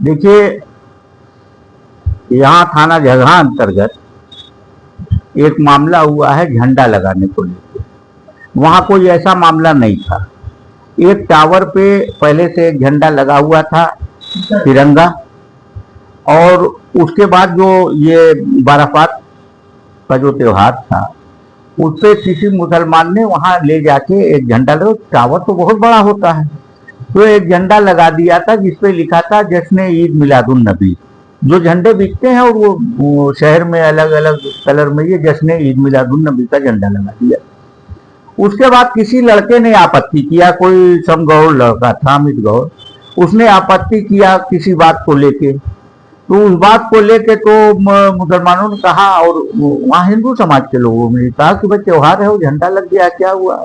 देखिए, यहाँ थाना जगह अंतर्गत एक मामला हुआ है झंडा लगाने को लेकर। वहाँ कोई ऐसा मामला नहीं था। एक टावर पे पहले से एक झंडा लगा हुआ था, तिरंगा, और उसके बाद जो ये बाराफात का जो त्योहार था, उससे किसी मुसलमान ने वहाँ ले जाके एक झंडा लगा। टावर तो बहुत बड़ा होता है, तो एक झंडा लगा दिया था जिसपे लिखा था जश्न ईद मिलादुन नबी। जो झंडे बिकते हैं और वो शहर में अलग अलग कलर में ये जश्न ईद मिलादुन नबी का झंडा लगा दिया। उसके बाद किसी लड़के ने आपत्ति किया, कोई समगौर लड़का था, अमित गौर, उसने आपत्ति किया किसी बात को लेके। तो उस बात को लेके तो मुसलमानों ने कहा, और वहाँ हिंदू समाज के लोगों ने कहा कि भाई त्योहार है, वो झंडा लग गया, क्या हुआ?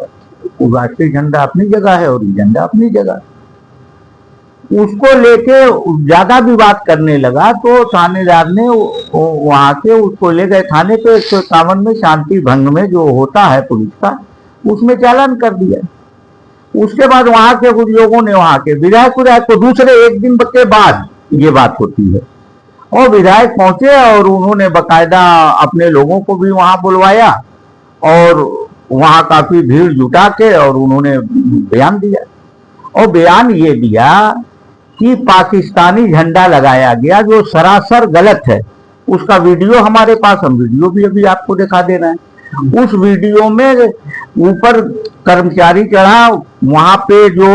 वो राष्ट्रीय झंडा अपनी जगह है और ये झंडा अपनी जगह। उसको लेके ज्यादा विवाद करने लगा, तो थानेदार ने वहां से उसको ले गए थाने पे। 151 में शांति भंग में जो होता है पुलिस का, उसमें चालान कर दिया। उसके बाद वहां के कुछ लोगों ने वहां के विधायक को दूसरे एक दिन के बाद ये बात होती है, और विधायक पहुंचे और उन्होंने बकायदा अपने लोगों को भी वहां बुलवाया और वहां काफी भीड़ जुटा के और उन्होंने बयान दिया। और बयान ये दिया कि पाकिस्तानी झंडा लगाया गया, जो सरासर गलत है। उसका वीडियो हमारे पास, हम वीडियो भी अभी आपको दिखा दे रहे हैं। उस वीडियो में ऊपर कर्मचारी चढ़ा, वहां पे जो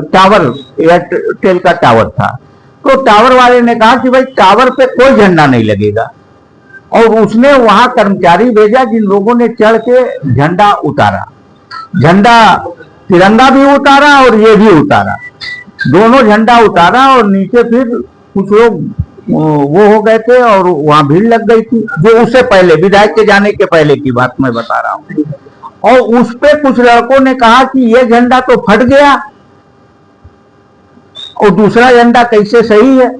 टावर, एयरटेल का टावर था, तो टावर वाले ने कहा कि भाई टावर पे कोई झंडा नहीं लगेगा, और उसने वहां कर्मचारी भेजा जिन लोगों ने चढ़ के झंडा उतारा। झंडा तिरंगा भी उतारा और ये भी उतारा, दोनों झंडा उतारा। और नीचे फिर कुछ लोग वो हो गए थे और वहां भीड़ लग गई थी, जो उससे पहले, विधायक के जाने के पहले की बात मैं बता रहा हूँ। और उस पे कुछ लड़कों ने कहा कि ये झंडा तो फट गया और दूसरा झंडा कैसे सही है,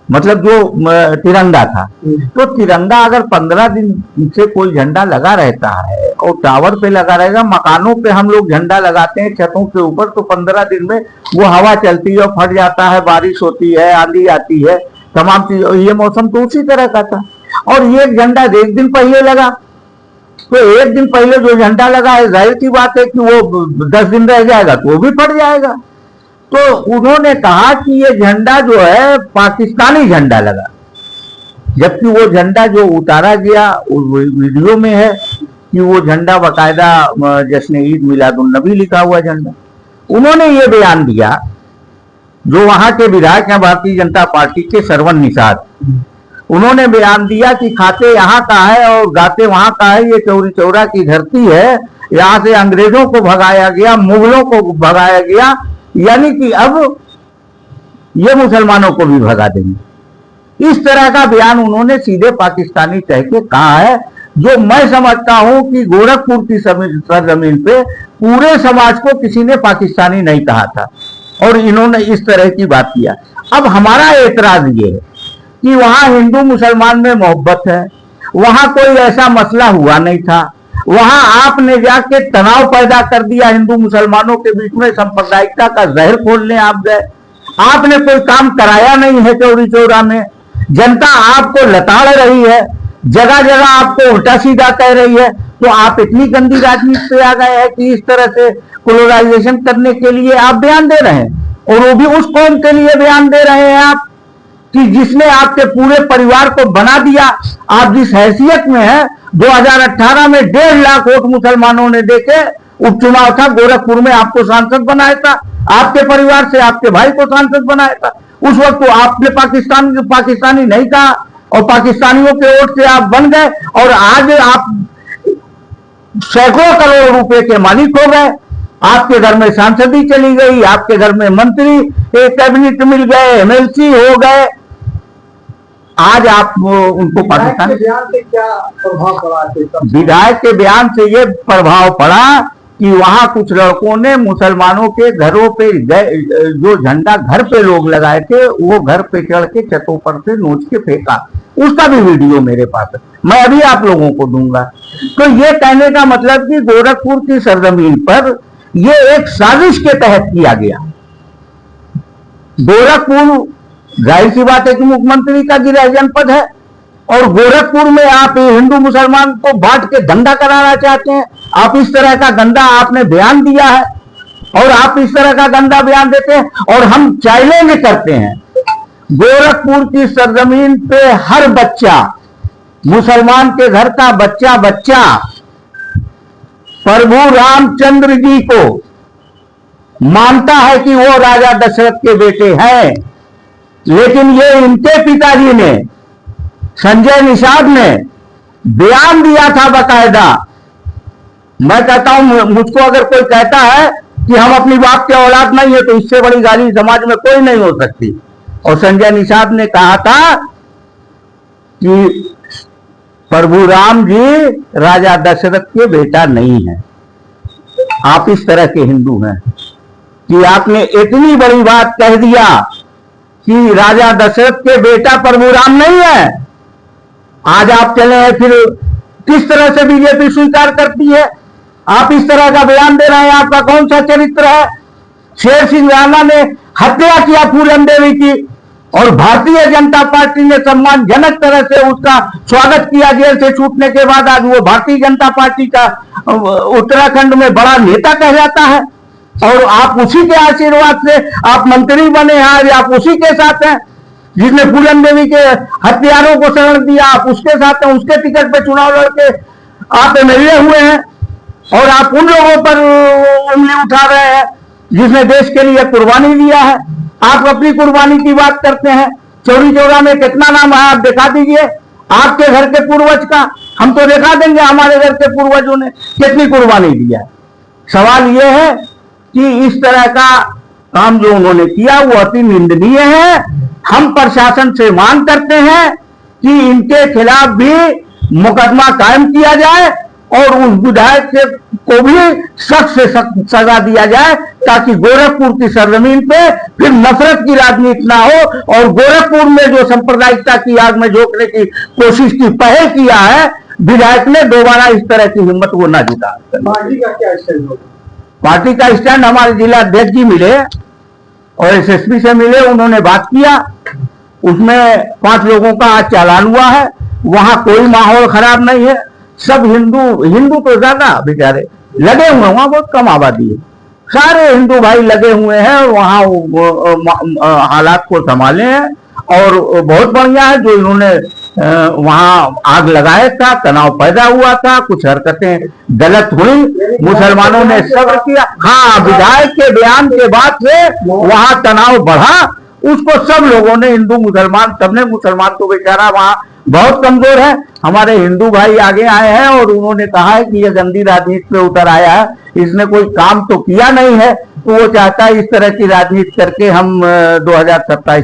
मतलब जो तिरंगा था। तो तिरंगा अगर 15 दिन से कोई झंडा लगा रहता है और टावर पे लगा रहेगा, मकानों पे हम लोग झंडा लगाते हैं छतों के ऊपर, तो 15 दिन में वो हवा चलती है और फट जाता है, बारिश होती है, आंधी आती है, तमाम चीज। ये मौसम तो उसी तरह का था। और ये झंडा एक दिन पहले लगा, तो एक दिन पहले जो झंडा लगा है, जाहिर सी बात है कि वो 10 दिन रह जाएगा तो वो भी फट जाएगा। तो उन्होंने कहा कि ये झंडा जो है पाकिस्तानी झंडा लगा, जबकि वो झंडा जो उतारा गया वीडियो में है कि वो झंडा बाकायदा जश्न ईद मिलादुन नबी लिखा हुआ झंडा। उन्होंने ये बयान दिया, जो वहां के विधायक हैं भारतीय जनता पार्टी के, सरवन निषाद, उन्होंने बयान दिया कि खाते यहाँ का है और गाते वहां का है, ये चौरी चौरा की धरती है, यहाँ से अंग्रेजों को भगाया गया, मुगलों को भगाया गया, यानी कि अब ये मुसलमानों को भी भगा देंगे। इस तरह का बयान उन्होंने सीधे पाकिस्तानी कह के कहा है, जो मैं समझता हूं कि गोरखपुर की सरजमीन पे पूरे समाज को किसी ने पाकिस्तानी नहीं कहा था, और इन्होंने इस तरह की बात किया। अब हमारा एतराज ये है कि वहां हिंदू मुसलमान में मोहब्बत है, वहां कोई ऐसा मसला हुआ नहीं था, वहां आपने जाके तनाव पैदा कर दिया हिंदू मुसलमानों के बीच में, सांप्रदायिकता का जहर खोलने आप गए। आपने कोई काम कराया नहीं है चौरी चौरा में, जनता आपको लताड़ रही है, जगह जगह आपको उल्टा सीधा कह रही है, तो आप इतनी गंदी राजनीति पे आ गए हैं कि इस तरह से पोलराइजेशन करने के लिए आप बयान दे रहे हैं, और वो भी उस कौम के लिए बयान दे रहे हैं आप कि जिसने आपके पूरे परिवार को बना दिया। आप जिस हैसियत में है, 2018 में 1.5 लाख वोट मुसलमानों ने देके उपचुनाव था, गोरखपुर में आपको सांसद बनाया था, आपके परिवार से आपके भाई को सांसद बनाया था। उस वक्त तो आपने पाकिस्तानी नहीं कहा, और पाकिस्तानियों के वोट से आप बन गए, और आज आप सैकड़ों करोड़ रुपए के मालिक हो गए। आपके घर में सांसदी चली गई, आपके घर में मंत्री, कैबिनेट मिल गए, एमएलसी हो गए। आज आप उनको पाकिस्तान के बयान से क्या प्रभाव पड़ा? विधायक के बयान से ये प्रभाव पड़ा कि वहां कुछ लड़कों ने मुसलमानों के घरों पे जो झंडा घर पे लोग लगाए थे, वो घर पे चढ़ के छतों पर से नोच के फेंका। उसका भी वीडियो मेरे पास है, मैं अभी आप लोगों को दूंगा। तो ये कहने का मतलब कि गोरखपुर की सरजमीन पर ये एक साजिश के तहत किया गया। गोरखपुर जाहिर सी बात है कि मुख्यमंत्री का गृह जनपद है, और गोरखपुर में आप हिंदू मुसलमान को बांट के दंगा कराना चाहते हैं। आप इस तरह का गंदा आपने बयान दिया है, और आप इस तरह का गंदा बयान देते हैं, और हम चैलेंज करते हैं गोरखपुर की सरजमीन पे हर बच्चा, मुसलमान के घर का बच्चा बच्चा प्रभु रामचंद्र जी को मानता है कि वो राजा दशरथ के बेटे हैं। लेकिन ये इनके पिताजी ने, संजय निषाद ने बयान दिया था बकायदा। मैं कहता हूं, मुझको अगर कोई कहता है कि हम अपनी बाप के औलाद नहीं है, तो इससे बड़ी गाली समाज में कोई नहीं हो सकती। और संजय निषाद ने कहा था कि प्रभु राम जी राजा दशरथ के बेटा नहीं है। आप इस तरह के हिंदू हैं कि आपने इतनी बड़ी बात कह दिया कि राजा दशरथ के बेटा प्रभु राम नहीं है। आज आप चले हैं, फिर किस तरह से बीजेपी स्वीकार करती है? आप इस तरह का बयान दे रहे हैं, आपका कौन सा चरित्र है? शेर सिंह राणा ने हत्या किया फूलन देवी की, और भारतीय जनता पार्टी ने सम्मानजनक तरह से उसका स्वागत किया जेल से छूटने के बाद। आज वो भारतीय जनता पार्टी का उत्तराखंड में बड़ा नेता कह जाता है, और आप उसी के आशीर्वाद से आप मंत्री बने हैं। आज आप उसी के साथ हैं जिसने फूलन देवी के हत्यारों को शरण दिया, आप उसके साथ हैं। उसके टिकट पे चुनाव लड़के आप एमएलए हुए हैं, और आप उन लोगों पर उंगली उठा रहे हैं जिसने देश के लिए कुर्बानी दिया है। आप अपनी कुर्बानी की बात करते हैं। चौरी चौरा में कितना नाम है, आप दिखा दीजिए आपके घर के पूर्वज का। हम तो दिखा देंगे हमारे घर के पूर्वजों ने कितनी कुर्बानी दिया है। सवाल यह है कि इस तरह का काम जो उन्होंने किया वो अति निंदनीय है। हम प्रशासन से मांग करते हैं कि इनके खिलाफ भी मुकदमा कायम किया जाए, और उस विधायक को भी सख्त से सख्त सजा दिया जाए, ताकि गोरखपुर की सरजमीन पे फिर नफरत की राजनीति ना हो, और गोरखपुर में जो सांप्रदायिकता की आग में झोंकने की कोशिश की पहल किया है विधायक ने, दोबारा इस तरह की हिम्मत वो ना जुटा। पार्टी का क्या स्टैंड होगा? पार्टी का स्टैंड, हमारे जिला अध्यक्ष जी मिले और एसएसपी से मिले, उन्होंने बात किया। उसमें 5 लोगों का आज चालान हुआ है। वहां कोई माहौल खराब नहीं है। सब हिंदू तो ज्यादा बेचारे लगे हुए, वहां बहुत कम आबादी है, सारे हिंदू भाई लगे हुए हैं, और वहां हालात को संभाले हैं। और बहुत बढ़िया है जो इन्होंने वहां आग लगाया था, तनाव पैदा हुआ था, कुछ हरकतें गलत हुई, मुसलमानों ने सब्र किया। हाँ, विधायक के बयान के बाद से वहां तनाव बढ़ा, उसको सब लोगों ने, हिंदू मुसलमान सबने, मुसलमान तो बेचारा वहां बहुत कमजोर है। हमारे हिंदू भाई आगे आए हैं और उन्होंने कहा है कि यह गंदी राजनीति पे उतर आया है, इसने कोई काम तो किया नहीं है, तो वो चाहता है इस तरह की राजनीति करके हम 2027